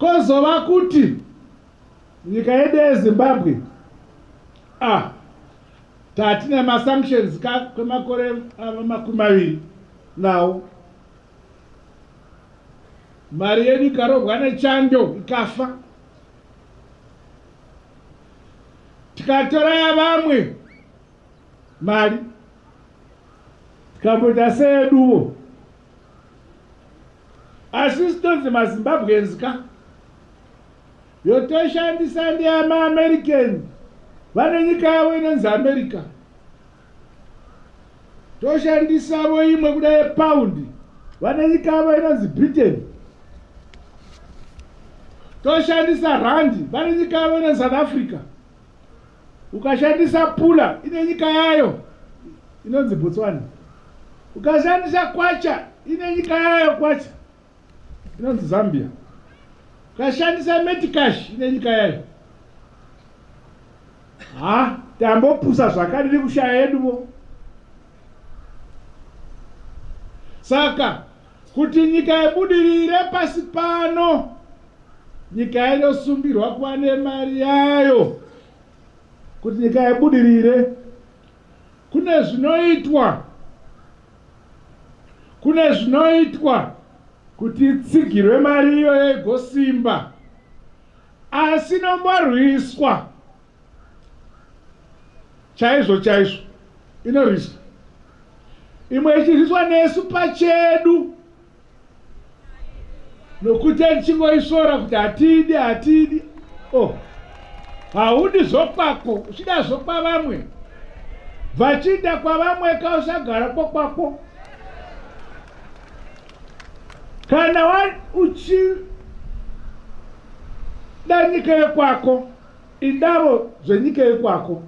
kozova kuti nyika yedu yeZimbabwe tatina masanctions kwemakore 20 nawo. Mari yedu ikarohwa nechando ikafa. Tikatora yavamwe mari tikamboita seyeduwo. Asi sitonzi maZimbabweans yotoshandisa ndeyamaAmerican. Vane nyika yavo inonzi America. Toshandisavo imwe kuda yePound. Vane nyika yavo inonzi Britain. Toshandisa randi. Vane nyika yavo inonzi South Africa. Ukashandisa pula ine nyika yayo inonzi Botswana. Ukashandisa kwacha ine nyika yayo kwacha inonzi Zambia. Ukashandisa Metcash ine nyika yayo. Tambopusa zvakadini kushaya yeduwo. Saka kuti nyika ibudirire pasi pano, nyika inosumbirwa kuva nemari yayo. Kuti nyika ibudirire kune zvinoitwa kuti itsigirwe mari iyoyo igosimba. Asi nomborwiswa chaizvo inorwiswa. Imwe ichirwiswa nesu pachedu nokuti tichingoisora kuti hatidi. Haudi zokwako, uchida zokwavamwe. Vachida kwavamwe kausagara kwako. Kana uchida nyika yekwako, indavo zvenyika yekwako.